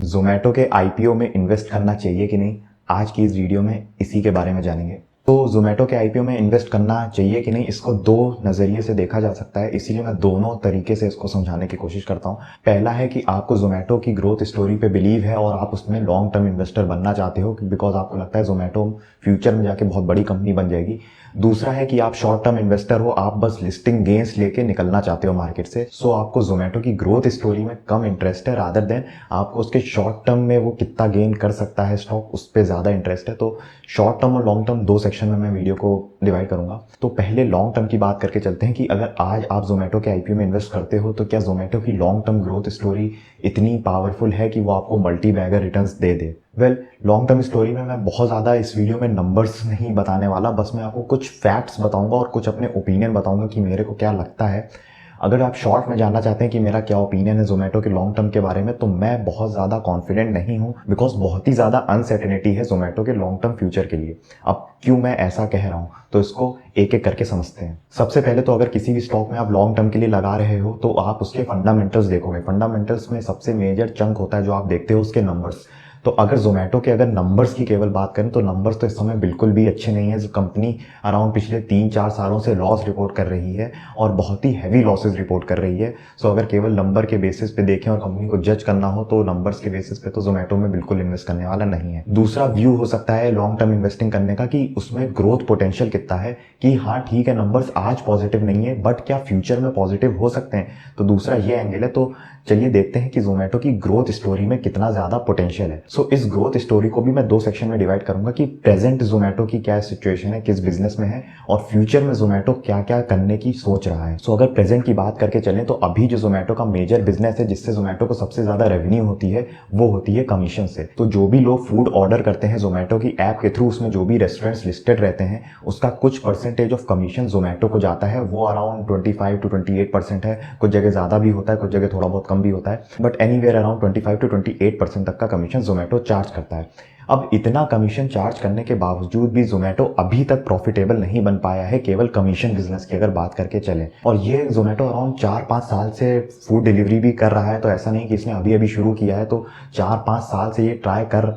जोमेटो के आईपीओ में इन्वेस्ट करना चाहिए कि नहीं, आज की इस वीडियो में इसी के बारे में जानेंगे। तो जोमेटो के आईपीओ में इन्वेस्ट करना चाहिए कि नहीं, इसको दो नज़रिए से देखा जा सकता है, इसीलिए मैं दोनों तरीके से इसको समझाने की कोशिश करता हूँ। पहला है कि आपको जोमेटो की ग्रोथ स्टोरी पे बिलीव है और आप उसमें लॉन्ग टर्म इन्वेस्टर बनना चाहते हो, बिकॉज आपको लगता है जोमेटो फ्यूचर में जाके बहुत बड़ी कंपनी बन जाएगी। दूसरा है कि आप शॉर्ट टर्म इन्वेस्टर हो, आप बस लिस्टिंग गेन्स लेके निकलना चाहते हो मार्केट से। सो आपको जोमेटो की ग्रोथ स्टोरी में कम इंटरेस्ट है, रादर देन आपको उसके शॉर्ट टर्म में वो कितना गेन कर सकता है स्टॉक, उस पर ज़्यादा इंटरेस्ट है। तो शॉर्ट टर्म और लॉन्ग टर्म दो सेक्शन में मैं वीडियो को डिवाइड करूंगा। तो पहले लॉन्ग टर्म की बात करके चलते हैं कि अगर आज आप जोमेटो के आईपीओ में इन्वेस्ट करते हो तो क्या जोमेटो की लॉन्ग टर्म ग्रोथ स्टोरी इतनी पावरफुल है कि वो आपको मल्टी बैगर रिटर्न्स दे दे। लॉन्ग टर्म स्टोरी में मैं बहुत ज़्यादा इस वीडियो में नंबर्स नहीं बताने वाला, बस मैं आपको कुछ फैक्ट्स बताऊंगा और कुछ अपने ओपिनियन बताऊंगा कि मेरे को क्या लगता है। अगर आप शॉर्ट में जानना चाहते हैं कि मेरा क्या ओपिनियन है जोमेटो के लॉन्ग टर्म के बारे में, तो मैं बहुत ज़्यादा कॉन्फिडेंट नहीं हूँ, बिकॉज बहुत ही ज़्यादा अनसर्टेनिटी है जोमेटो के लॉन्ग टर्म फ्यूचर के लिए। अब क्यों मैं ऐसा कह रहा हूँ, तो इसको एक एक करके समझते हैं। सबसे पहले तो अगर किसी भी स्टॉक में आप लॉन्ग टर्म के लिए लगा रहे हो तो आप उसके फंडामेंटल्स देखोगे। फंडामेंटल्स में सबसे मेजर चंक होता है जो आप देखते हो उसके नंबर्स। तो अगर जोमेटो के अगर नंबर्स की केवल बात करें तो नंबर्स तो इस समय बिल्कुल भी अच्छे नहीं है। जो कंपनी अराउंड पिछले 3-4 सालों से लॉस रिपोर्ट कर रही है और बहुत ही हैवी लॉसेस रिपोर्ट कर रही है। सो अगर केवल नंबर के बेसिस पे देखें और कंपनी को जज करना हो तो नंबर्स के बेसिस पे तो जोमेटो में बिल्कुल इन्वेस्ट करने वाला नहीं है। दूसरा व्यू हो सकता है लॉन्ग टर्म इन्वेस्टिंग करने का कि उसमें ग्रोथ पोटेंशियल कितना है, कि हाँ ठीक है नंबर्स आज पॉजिटिव नहीं है बट क्या फ्यूचर में पॉजिटिव हो सकते हैं। तो दूसरा ये एंगल है। तो चलिए देखते हैं कि जोमेटो की ग्रोथ स्टोरी में कितना ज्यादा पोटेंशियल है। सो इस ग्रोथ स्टोरी को भी मैं दो सेक्शन में डिवाइड करूंगा कि प्रेजेंट जोमेटो की क्या सिचुएशन है, किस बिजनेस में है, और फ्यूचर में जोमेटो क्या क्या करने की सोच रहा है। सो अगर प्रेजेंट की बात करके चलें तो अभी जो जोमेटो का मेजर बिजनेस है जिससे जोमेटो को सबसे ज्यादा रेवेन्यू होती है वो होती है कमीशन से। तो जो भी लोग फूड ऑर्डर करते हैं जोमेटो की ऐप के थ्रू, उसमें जो भी रेस्टोरेंट्स लिस्टेड रहते हैं उसका कुछ परसेंटेज ऑफ कमीशन जोमेटो को जाता है। वो अराउंड 25 to 28% है। कुछ जगह ज्यादा भी होता है, कुछ जगह थोड़ा बहुत कम भी होता है, बट एनीवेयर अराउंड 25 to 28% तक का कमीशन जोमेटो चार्ज करता है। अब इतना कमीशन चार्ज करने के बावजूद भी जोमेटो अभी तक प्रॉफिटेबल नहीं बन पाया है, केवल कमीशन बिजनेस की अगर बात करके चले। और ये जोमेटो अराउंड 4-5 साल से फूड डिलीवरी भी कर रहा है, तो ऐसा नहीं कि इसने अभी अभी शुरू किया है। तो 4-5 साल से ये ट्राई कर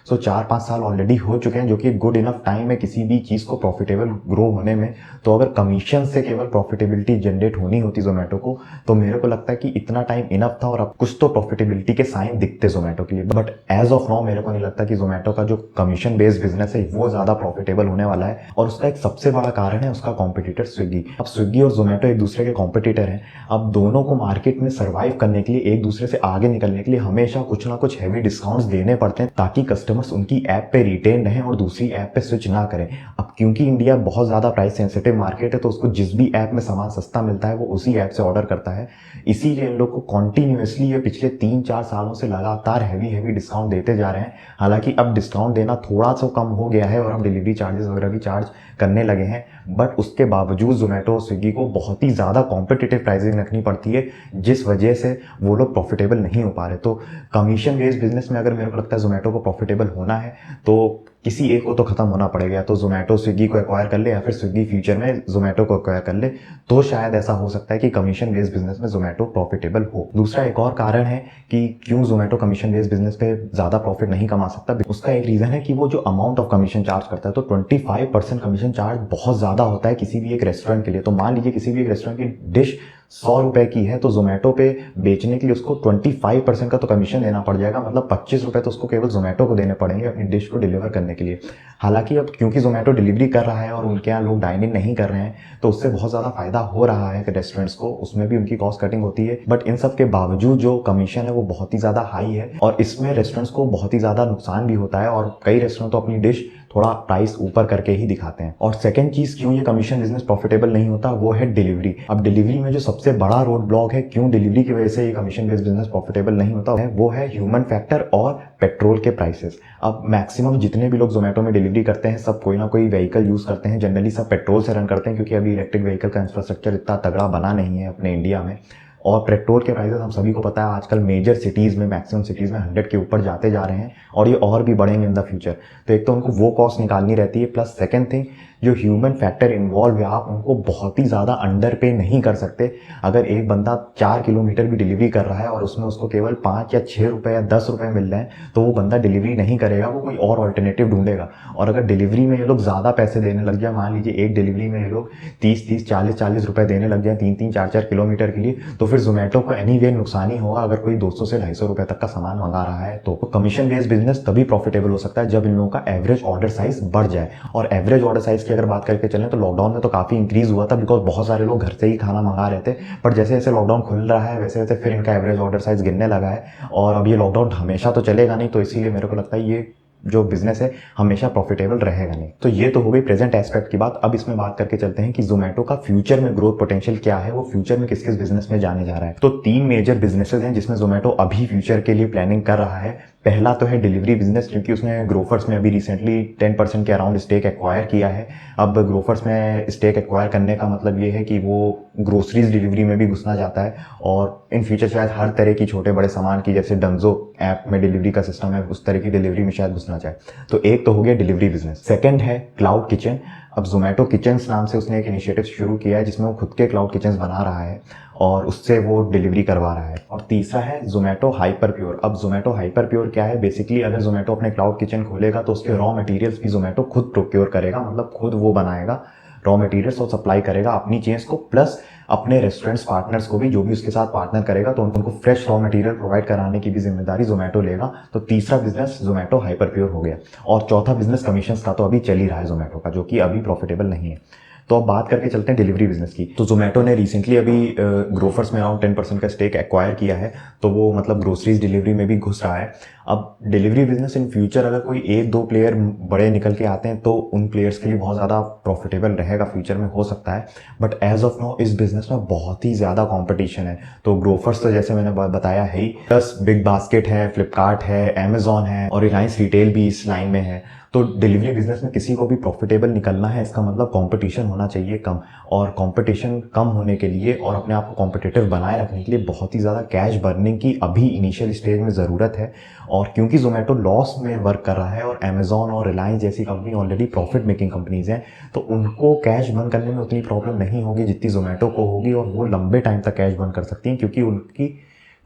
4-5 साल ऑलरेडी हो चुके हैं, जो कि गुड इनफ टाइम है किसी भी चीज़ को प्रॉफिटेबल ग्रो होने में। तो अगर कमीशन से केवल प्रॉफिटेबिलिटी जनरेट होनी होती जोमेटो को, तो मेरे को लगता है कि इतना टाइम इनफ था और अब कुछ तो प्रॉफिटेबिलिटी के साइन दिखते जोमेटो के लिए। बट एज ऑफ नाउ मेरे को नहीं लगता कि जोमेटो का जो कमीशन बेस्ड बिजनेस है वो ज़्यादा प्रॉफिटेबल होने वाला है। और उसका एक सबसे बड़ा कारण है उसका कॉम्पिटिटर स्विगी। अब स्विगी और जोमेटो एक दूसरे के कॉम्पिटिटर हैं। अब दोनों को मार्केट में सर्वाइव करने के लिए, एक दूसरे से आगे निकलने के लिए हमेशा कुछ ना कुछ हैवी डिस्काउंट्स देने पड़ते हैं ताकि कस्टमर्स उनकी ऐप पे रिटेन रहें और दूसरी ऐप पे स्विच ना करें। अब क्योंकि इंडिया बहुत ज़्यादा प्राइस सेंसिटिव मार्केट है तो उसको जिस भी ऐप में सामान सस्ता मिलता है वो उसी ऐप से ऑर्डर करता है। इसीलिए इन लोग को कॉन्टिन्यूसली ये पिछले 3-4 सालों से लगातार हैवी डिस्काउंट देते जा रहे हैं। हालांकि अब डिस्काउंट देना थोड़ा सा कम हो गया है और हम डिलीवरी चार्जेस वगैरह भी चार्ज करने लगे हैं, बट उसके बावजूद जोमेटो और स्विगी को बहुत ही ज़्यादा कॉम्पिटिटिव प्राइसिंग रखनी पड़ती है, जिस वजह से वो लोग प्रॉफिटेबल नहीं हो पा रहे। तो कमीशन बेस्ड बिजनेस में अगर मेरे को लगता है जोमेटो को प्रॉफिटेबल होना है तो किसी एक को तो खत्म होना पड़ेगा। तो जोमेटो स्विगी को एक्वायर कर ले या फिर स्विगी फ्यूचर में जोमेटो को एक्वायर कर ले, तो शायद ऐसा हो सकता है कि कमीशन बेस्ड बिजनेस में जोमेटो प्रॉफिटेबल हो। दूसरा एक और कारण है कि क्यों जोमेटो कमीशन बेस्ड बिजनेस पे ज्यादा प्रॉफिट नहीं कमा सकता। उसका एक रीजन है कि वो जो अमाउंट ऑफ कमीशन चार्ज करता है, तो 25% कमीशन चार्ज बहुत ज्यादा होता है किसी भी एक रेस्टोरेंट के लिए। तो मान लीजिए किसी भी एक रेस्टोरेंट की डिश 100 रुपए की है तो जोमेटो पे बेचने के लिए उसको 25% का तो कमीशन देना पड़ जाएगा, मतलब 25 रुपए तो उसको केवल जोमेटो को देने पड़ेंगे अपनी डिश को डिलीवर करने के लिए। हालांकि अब क्योंकि जोमेटो डिलीवरी कर रहा है और उनके यहाँ लोग डाइन इन नहीं कर रहे हैं तो उससे बहुत ज़्यादा फायदा हो रहा है रेस्टोरेंट्स को, उसमें भी उनकी कॉस्ट कटिंग होती है। बट इन सब के बावजूद जो कमीशन है वो बहुत ही ज़्यादा हाई है और इसमें रेस्टोरेंट्स को बहुत ही ज़्यादा नुकसान भी होता है और कई रेस्टोरेंट तो अपनी डिश थोड़ा प्राइस ऊपर करके ही दिखाते हैं। और सेकंड चीज क्यों ये कमीशन बिजनेस प्रॉफिटेबल नहीं होता वो है डिलीवरी। अब डिलीवरी में जो सबसे बड़ा रोड ब्लॉक है, क्यों डिलीवरी की वजह से ये कमीशन बेस्ड बिजनेस प्रॉफिटेबल नहीं होता है, वो है ह्यूमन फैक्टर और पेट्रोल के प्राइसेस। अब मैक्सिमम जितने भी लोग जोमेटो में डिलीवरी करते हैं सब कोई ना कोई व्हीकल यूज करते हैं, जनरली सब पेट्रोल से रन करते हैं क्योंकि अभी इलेक्ट्रिक व्हीकल का इंफ्रास्ट्रक्चर इतना तगड़ा बना नहीं है अपने इंडिया में। और पेट्रोल के प्राइसेस हम सभी को पता है आजकल मेजर सिटीज़ में, मैक्सिमम सिटीज़ में 100 के ऊपर जाते जा रहे हैं और ये और भी बढ़ेंगे इन द फ्यूचर। तो एक तो उनको वो कॉस्ट निकालनी रहती है, प्लस सेकंड थिंग जो ह्यूमन फैक्टर इन्वॉल्व है, आप उनको बहुत ही ज़्यादा अंडर पे नहीं कर सकते। अगर एक बंदा 4 किलोमीटर भी डिलीवरी कर रहा है और उसमें उसको केवल 5 या 6 रुपये या 10 रुपये मिल रहे हैं तो वो बंदा डिलीवरी नहीं करेगा, वो कोई और ऑल्टरनेटिव ढूंढेगा। और अगर डिलीवरी में ये लोग ज़्यादा पैसे देने लग जाए, मान लीजिए एक डिलीवरी में ये लोग 30-30, 40-40 रुपये देने लग जाए 3-3, 4-4 किलोमीटर के लिए, तो फिर जोमेटो को एनीवे नुकसान ही होगा अगर कोई 200 से 250 रुपये तक का सामान मंगा रहा है। तो कमीशन बेस्ड बिजनेस तभी प्रॉफिटेबल हो सकता है जब इन लोगों का एवरेज ऑर्डर साइज बढ़ जाए। और एवरेज ऑर्डर साइज की अगर बात करके चलें तो लॉकडाउन में तो काफ़ी इंक्रीज हुआ था, बिकॉज बहुत सारे लोग घर से ही खाना मंगा रहे थे। बट जैसे जैसे लॉकडाउन खुल रहा है वैसे वैसे फिर इनका एवरेज ऑर्डर साइज गिरने लगा है। और अब ये लॉकडाउन हमेशा तो चलेगा नहीं, तो इसीलिए मेरे को लगता है ये जो बिजनेस है हमेशा प्रॉफिटेबल रहेगा नहीं। तो ये तो हो गई प्रेजेंट एस्पेक्ट की बात। अब इसमें बात करके चलते हैं कि जोमेटो का फ्यूचर में ग्रोथ पोटेंशियल क्या है, वो फ्यूचर में किस किस बिजनेस में जाने जा रहा है। तो 3 मेजर बिजनेसेस हैं जिसमें जोमेटो अभी फ्यूचर के लिए प्लानिंग कर रहा है। पहला तो है डिलीवरी बिजनेस, क्योंकि उसने ग्रोफर्स में अभी रिसेंटली 10% के अराउंड स्टेक एक्वायर किया है। अब ग्रोफर्स में स्टेक एक्वायर करने का मतलब ये है कि वो ग्रोसरीज डिलीवरी में भी घुसना चाहता है और इन फ्यूचर शायद हर तरह की छोटे बड़े सामान की, जैसे डंजो ऐप में डिलीवरी का सिस्टम है, उस तरह की डिलीवरी में शायद घुसना चाहे। तो एक तो हो गया डिलीवरी बिजनेस। सेकंड है क्लाउड किचन। अब जोमेटो किचन्स नाम से उसने एक इनिशिएटिव शुरू किया है जिसमें वो खुद के क्लाउड किचन्स बना रहा है और उससे वो डिलीवरी करवा रहा है। और तीसरा है जोमेटो हाइपर प्योर। अब जोमेटो हाइपर प्योर क्या है, बेसिकली अगर जोमेटो अपने क्लाउड किचन खोलेगा तो उसके रॉ मटेरियल्स भी जोमेटो खुद प्रोक्योर करेगा, मतलब खुद वो बनाएगा रॉ मटेरियल्स और सप्लाई करेगा अपनी चेन्स को, प्लस अपने रेस्टोरेंट्स पार्टनर्स को भी, जो भी उसके साथ पार्टनर करेगा तो उनको फ्रेश रॉ मटेरियल प्रोवाइड कराने की भी जिम्मेदारी जोमेटो लेगा। तो तीसरा बिजनेस जोमेटो हाइपर प्योर हो गया। और चौथा बिजनेस कमीशंस का तो अभी चल ही रहा है जोमेटो का, जो कि अभी प्रॉफिटेबल नहीं है। तो अब बात करके चलते हैं डिलीवरी बिजनेस की। तो जोमेटो ने रिसेंटली अभी ग्रोफर्स में अराउंड 10% का स्टेक एक्वायर किया है, तो वो मतलब ग्रोसरीज डिलीवरी में भी घुस रहा है। अब डिलीवरी बिजनेस इन फ्यूचर अगर कोई 1-2 प्लेयर बड़े निकल के आते हैं तो उन प्लेयर्स के लिए बहुत ज़्यादा प्रॉफिटेबल रहेगा, फ्यूचर में हो सकता है। बट एज ऑफ नाउ इस बिजनेस में बहुत ही ज़्यादा कॉम्पिटिशन है। तो ग्रोफर्स तो जैसे मैंने बताया है ही, प्लस बिग बास्केट है, फ्लिपकार्ट है, अमेजॉन है और रिलायंस रिटेल भी इस लाइन में है। तो डिलीवरी बिजनेस में किसी को भी प्रॉफिटेबल निकलना है, इसका मतलब कंपटीशन होना चाहिए कम। और कंपटीशन कम होने के लिए और अपने आप को कॉम्पिटिटिव बनाए रखने के लिए बहुत ही ज़्यादा कैश बर्निंग की अभी इनिशियल स्टेज में ज़रूरत है। और क्योंकि जोमेटो लॉस में वर्क कर रहा है और अमेजॉन और रिलायंस जैसी company already profit making companies हैं, तो उनको कैश बर्न करने में उतनी प्रॉब्लम नहीं होगी जितनी जोमेटो को होगी, और वो लंबे टाइम तक कैश बर्न कर सकती हैं क्योंकि उनकी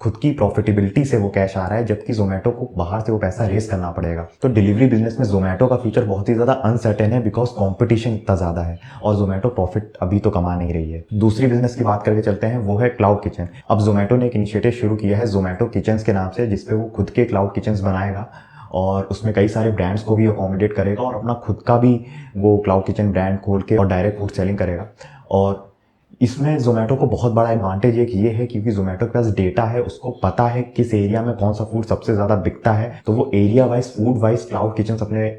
खुद की प्रॉफिटेबिलिटी से वो कैश आ रहा है, जबकि जोमेटो को बाहर से वो पैसा रेस करना पड़ेगा। तो डिलीवरी बिजनेस में जोमेटो का फ्यूचर बहुत ही ज़्यादा अनसर्टेन है, बिकॉज कंपटीशन इतना ज़्यादा है और जोमेटो प्रॉफिट अभी तो कमा नहीं रही है। दूसरी बिजनेस की बात करके चलते हैं, वो है क्लाउड किचन। अब जोमेटो ने एक इनिशिएटिव शुरू किया है जोमेटो किचन्स के नाम से, जिसपे वो खुद के क्लाउड किचन्स बनाएगा और उसमें कई सारे ब्रांड्स को भी अकोमोडेट करेगा और अपना खुद का भी वो क्लाउड किचन ब्रांड खोल के और डायरेक्ट फूड सेलिंग करेगा। और इसमें जोमेटो को बहुत बड़ा एडवांटेज एक ये है क्योंकि जोमेटो के पास डेटा है, उसको पता है किस एरिया में कौन सा फूड सबसे ज़्यादा बिकता है, तो वो area wise food wise cloud kitchen अपने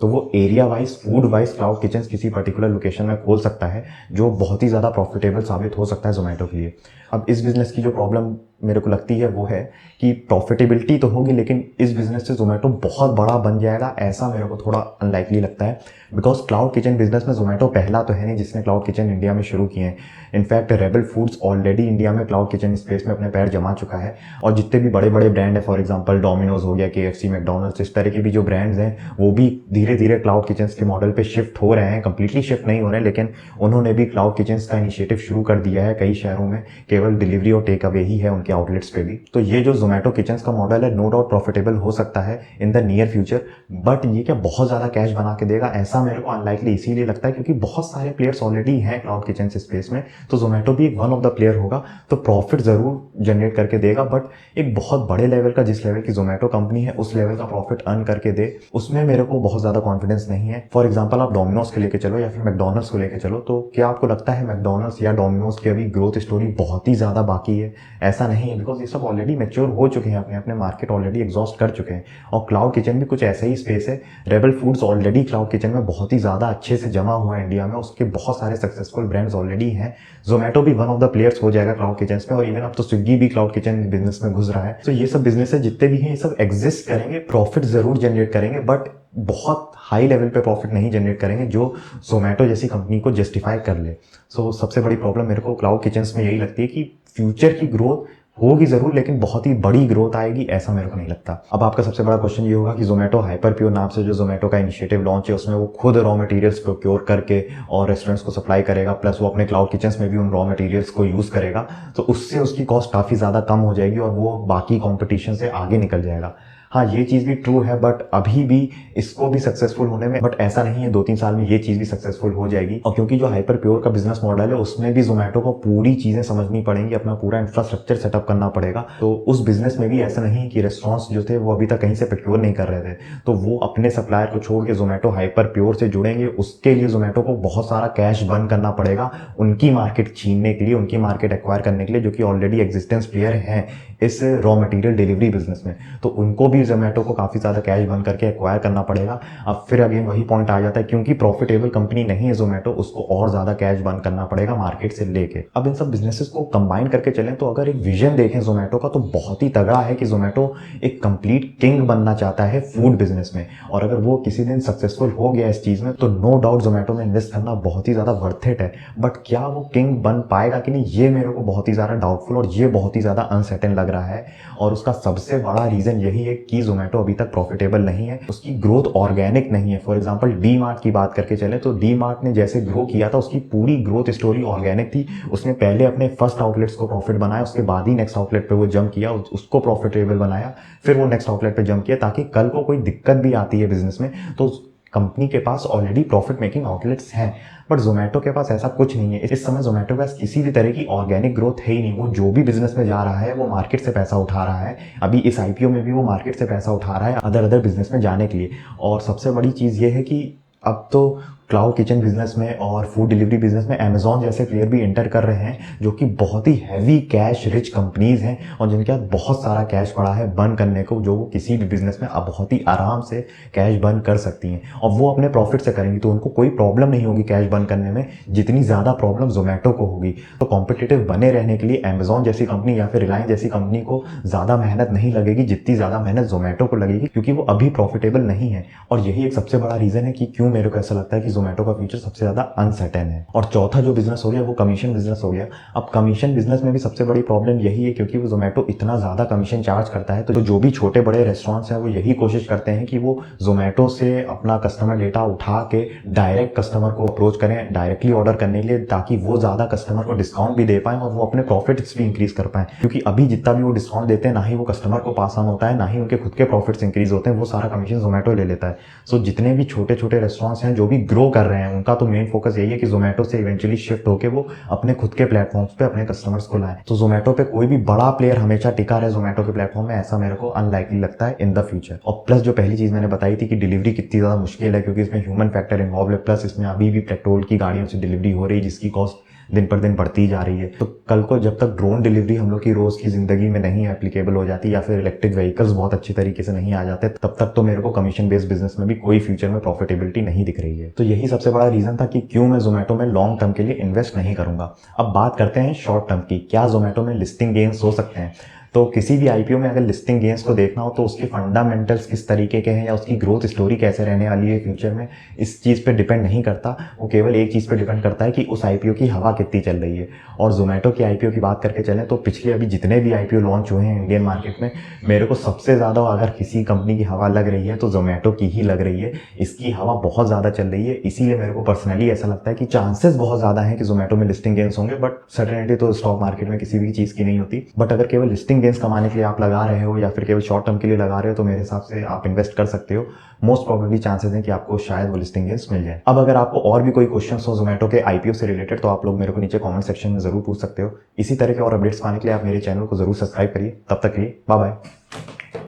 क्लाउड किचन किसी पर्टिकुलर लोकेशन में खोल सकता है, जो बहुत ही ज़्यादा प्रॉफिटेबल साबित हो सकता है जोमेटो के लिए। अब इस बिज़नेस की जो प्रॉब्लम मेरे को लगती है वो है कि प्रॉफिटेबिलिटी तो होगी, लेकिन इस बिज़नेस से जोमेटो बहुत बड़ा बन जाएगा ऐसा मेरे को थोड़ा अनलाइकली लगता है। बिकॉज क्लाउड किचन बिजनेस में जोमेटो पहला तो है नहीं जिसने क्लाउड किचन इंडिया में शुरू किए हैं। In fact rebel foods already India में क्लाउड किचन स्पेस में अपने पैर जमा चुका है, और जितने भी बड़े बड़े ब्रांड है, फॉर एग्जांपल डोमिनोज हो गया, KFC, मैकडॉनल्ड्स, इस तरह के भी जो ब्रांड्स हैं वो भी धीरे धीरे क्लाउड किचन के मॉडल पे शिफ्ट हो रहे हैं। कंप्लीटली शिफ्ट नहीं हो रहे हैं, लेकिन उन्होंने भी क्लाउड किचन का इनिशिएटिव शुरू कर दिया है कई शहरों में। केवल डिलीवरी और टेक अवे ही है उनके आउटलेट्स पे भी। तो ये जो जोमेटो किचन का मॉडल है नो डाउट प्रॉफिटेबल हो सकता है in the near future, but ये क्या बहुत ज़्यादा कैश बना के देगा, ऐसा मेरे को अनलाइकली इसीलिए लगता है क्योंकि बहुत सारे प्लेयर्स ऑलरेडी हैं क्लाउड किचन स्पेस में। तो जोमेटो भी एक वन ऑफ द प्लेयर होगा, तो प्रॉफिट ज़रूर जनरेट करके देगा, बट एक बहुत बड़े लेवल का, जिस लेवल की जोमेटो कंपनी है उस लेवल का प्रॉफिट अर्न करके दे, उसमें मेरे को बहुत ज़्यादा कॉन्फिडेंस नहीं है। फॉर एग्जाम्पल आप डोमिनोज को लेकर चलो या फिर मैकडॉनल्ड्स को लेकर चलो, तो क्या आपको लगता है मैकडॉनल्ड्स या डोमिनोज की अभी ग्रोथ स्टोरी बहुत ही ज़्यादा बाकी है? ऐसा नहीं है, बिकॉज ये सब ऑलरेडी मैच्योर हो चुके हैं, अपने अपने मार्केट ऑलरेडी एग्जॉस्ट कर चुके हैं। और क्लाउड किचन भी कुछ ऐसा ही स्पेस है। Rebel foods already cloud kitchen में बहुत ही ज़्यादा अच्छे से जमा हुआ है इंडिया में, उसके बहुत सारे सक्सेसफुल ब्रांड्स ऑलरेडी हैं। जोमेटो भी वन ऑफ द प्लेयर्स हो जाएगा क्लाउड किचन में, और इवन अब तो स्विगी भी क्लाउड किचन बिजनेस में घुस रहा है। तो ये सब बिजनेस जितने भी हैं ये सब एग्जिस्ट करेंगे, प्रॉफिट जरूर जनरेट करेंगे, बट बहुत हाई लेवल पे प्रॉफिट नहीं जनरेट करेंगे जो जोमेटो जैसी कंपनी को जस्टिफाई कर ले। सो सबसे बड़ी प्रॉब्लम मेरे को क्लाउड किचन्स में यही लगती है कि फ्यूचर की ग्रोथ होगी जरूर, लेकिन बहुत ही बड़ी ग्रोथ आएगी ऐसा मेरे को नहीं लगता। अब आपका सबसे बड़ा क्वेश्चन ये होगा कि जोमेटो हाइपर प्योर नाम से जो जोमेटो का इनिशिएटिव लॉन्च है उसमें वो खुद रॉ मटेरियल्स प्रोक्योर करके और रेस्टोरेंट्स को सप्लाई करेगा, प्लस वो अपने क्लाउड किचन्स में भी उन रॉ मटेरियल्स को यूज करेगा, तो उससे उसकी कॉस्ट काफी ज्यादा कम हो जाएगी और वो बाकी कॉम्पिटिशन से आगे निकल जाएगा। हाँ, ये चीज भी ट्रू है, बट अभी भी इसको भी सक्सेसफुल होने में, बट ऐसा नहीं है 2-3 साल में ये चीज भी सक्सेसफुल हो जाएगी। और क्योंकि जो हाइपर प्योर का बिजनेस मॉडल है उसमें भी जोमेटो को पूरी चीजें समझनी पड़ेंगी, अपना पूरा इंफ्रास्ट्रक्चर सेटअप करना पड़ेगा। तो उस बिजनेस में भी ऐसा नहीं कि रेस्टोरेंट्स जो थे वो अभी तक कहीं से प्रोक्योर नहीं कर रहे थे, तो वो अपने सप्लायर को छोड़ के जोमेटो हाइपर प्योर से जुड़ेंगे। उसके लिए जोमेटो को बहुत सारा कैश बर्न करना पड़ेगा उनकी मार्केट छीनने के लिए, उनकी मार्केट एक्वायर करने के लिए, जो कि ऑलरेडी एग्जिस्टेंस प्लेयर है इस रॉ मटेरियल डिलीवरी बिजनेस में। तो उनको भी जोमेटो को काफी ज्यादा कैश बर्न करके एक्वायर करना पड़ेगा। अब फिर अगेन वही पॉइंट आ जाता है, क्योंकि प्रॉफिटेबल कंपनी नहीं है जोमेटो, उसको और ज्यादा कैश बर्न करना पड़ेगा मार्केट से लेके। अब इन सब बिजनेसेस को कंबाइन करके चलें तो अगर एक विजन देखें जोमेटो का तो बहुत ही तगड़ा है कि जोमेटो एक कंप्लीट किंग बनना चाहता है फूड बिजनेस में। और अगर वो किसी दिन सक्सेसफुल हो गया इस चीज में तो नो डाउट जोमेटो में इन्वेस्ट करना बहुत ही ज्यादा वर्थ इट है। बट क्या वो किंग बन पाएगा कि नहीं, ये मेरे को बहुत ही ज्यादा डाउटफुल और ये बहुत ही ज्यादा अनसर्टेन लग रहा है। और उसका सबसे बड़ा रीजन यही है कि जोमेटो अभी तक प्रॉफिटेबल नहीं है, उसकी ग्रोथ ऑर्गेनिक नहीं है। फॉर एग्जांपल डी मार्ट की बात करके चले तो डी मार्ट ने जैसे ग्रो किया था उसकी पूरी ग्रोथ स्टोरी ऑर्गेनिक थी। उसने पहले अपने फर्स्ट आउटलेट्स को प्रॉफिट बनाया, उसके बाद ही नेक्स्ट आउटलेट पे वो जंप किया, उसको प्रॉफिटेबल बनाया, फिर वो नेक्स्ट आउटलेट पे जंप किया, ताकि कल को कोई दिक्कत भी आती है बिजनेस में तो कंपनी के पास ऑलरेडी प्रॉफिट मेकिंग आउटलेट्स हैं। बट जोमेटो के पास ऐसा कुछ नहीं है। इस समय जोमेटो के पास किसी भी तरह की ऑर्गेनिक ग्रोथ है ही नहीं। वो जो भी बिजनेस में जा रहा है वो मार्केट से पैसा उठा रहा है। अभी इस आईपीओ में भी वो मार्केट से पैसा उठा रहा है अदर बिजनेस में जाने के लिए। और सबसे बड़ी चीज ये है कि अब तो क्लाउड किचन बिजनेस में और फूड डिलीवरी बिजनेस में अमेजॉन जैसे प्लेयर भी एंटर कर रहे हैं, जो कि बहुत ही हैवी कैश रिच कंपनीज हैं और जिनके पास बहुत सारा कैश पड़ा है बर्न करने को, जो वो किसी भी बिजनेस में अब बहुत ही आराम से कैश बर्न कर सकती हैं और वो अपने प्रॉफिट से करेंगी, तो उनको कोई प्रॉब्लम नहीं होगी कैश बर्न करने में, जितनी ज्यादा प्रॉब्लम जोमेटो को होगी। तो कॉम्पिटिटिव बने रहने के लिए अमेजॉन जैसी कंपनी या फिर रिलायंस जैसी कंपनी को ज्यादा मेहनत नहीं लगेगी जितनी ज्यादा मेहनत जोमेटो को लगेगी, क्योंकि वो अभी प्रॉफिटेबल नहीं है। और यही एक सबसे बड़ा रीजन है कि क्यों मेरे को ऐसा लगता है कि जोमेटो का फ्यूचर सबसे ज्यादा अनसर्टेन है। और चौथा जो बिजनेस हो गया वो कमीशन बिजनेस हो गया। अब कमीशन बिजनेस में भी सबसे बड़ी प्रॉब्लम यही है, क्योंकि वो जोमेटो इतना ज्यादा कमीशन चार्ज करता है, तो जो भी छोटे बड़े रेस्टोरेंट्स हैं वो यही कोशिश करते हैं कि वो जोमेटो से अपना कस्टमर डेटा उठा के डायरेक्ट कस्टमर को अप्रोच करें डायरेक्टली ऑर्डर करने के लिए, ताकि वो ज्यादा कस्टमर को डिस्काउंट भी दे पाए और वो अपने प्रॉफिट्स भी इंक्रीज कर पाए। क्योंकि अभी जितना भी वो डिस्काउंट देते हैं ना ही वो कस्टमर को पास ऑन होता है, ना ही उनके खुद के प्रॉफिट्स इंक्रीज होते हैं, वो सारा कमीशन जोमेटो ले लेता है। सो जितने भी छोटे छोटे रेस्टोरेंट्स हैं जो भी ग्रो कर रहे हैं उनका तो मेन फोकस यही है कि जोमेटो से इवेंचुअली शिफ्ट होकर वो अपने खुद के प्लेटफॉर्म्स पे अपने कस्टमर्स को लाएं। तो जोमेटो पे कोई भी बड़ा प्लेयर हमेशा टिका रहे जोमेटो के प्लेटफॉर्म में, ऐसा मेरे को अनलाइकली लगता है इन द फ्यूचर। और प्लस जो पहली चीज मैंने बताई थी कि डिलीवरी कितनी ज्यादा मुश्किल है, क्योंकि इसमें ह्यूमन फैक्टर इन्वॉल्व है, प्लस इसमें अभी भी पेट्रोल की गाड़ियों से डिलीवरी हो रही है जिसकी कॉस्ट दिन पर दिन बढ़ती जा रही है। तो कल को जब तक ड्रोन डिलीवरी हम लोग की रोज की जिंदगी में नहीं एप्लीकेबल हो जाती या फिर इलेक्ट्रिक व्हीकल्स बहुत अच्छी तरीके से नहीं आ जाते, तब तक तो मेरे को कमीशन बेस्ड बिजनेस में भी कोई फ्यूचर में प्रॉफिटेबिलिटी नहीं दिख रही है। तो यही सबसे बड़ा रीजन था कि क्यों मैं जोमेटो में लॉन्ग टर्म के लिए इन्वेस्ट नहीं करूंगा। अब बात करते हैं शॉर्ट टर्म की, क्या जोमेटो में लिस्टिंग गेन्स हो सकते हैं। तो किसी भी आईपीओ में अगर लिस्टिंग गेन्स को देखना हो तो उसके फंडामेंटल्स किस तरीके के हैं या उसकी ग्रोथ स्टोरी कैसे रहने वाली है फ्यूचर में, इस चीज पे डिपेंड नहीं करता। वो केवल एक चीज पे डिपेंड करता है कि उस आईपीओ की हवा कितनी चल रही है। और जोमेटो की आईपीओ की बात करके चलें तो पिछले अभी जितने भी आईपीओ लॉन्च हुए हैं इंडियन मार्केट में, मेरे को सबसे ज्यादा अगर किसी कंपनी की हवा लग रही है तो जोमेटो की ही लग रही है। इसकी हवा बहुत ज्यादा चल रही है, इसीलिए मेरे को पर्सनली ऐसा लगता है कि चांसेस बहुत ज्यादा है कि जोमेटो में लिस्टिंग गेन्स होंगे, बट सर्टेनिटी तो स्टॉक मार्केट में किसी भी चीज की नहीं होती। बट अगर केवल लिस्टिंग गेन्स कमाने के लिए आप लगा रहे हो या फिर केवल शॉर्ट टर्म के लिए लगा रहे हो तो मेरे हिसाब से आप इन्वेस्ट कर सकते हो। मोस्ट प्रोबेबली चांसेस हैं कि आपको शायद वो लिस्टिंग गेन्स मिल जाए। अब अगर आपको और भी कोई क्वेश्चन हो जोमेटो के आईपीओ से रिलेटेड तो आप लोग मेरे को नीचे कमेंट सेक्शन में जरूर पूछ सकते हो। इसी तरह के और अपडेट्स पाने के लिए आप मेरे चैनल को जरूर सब्सक्राइब करिए। तब तक के लिए बाय बाय।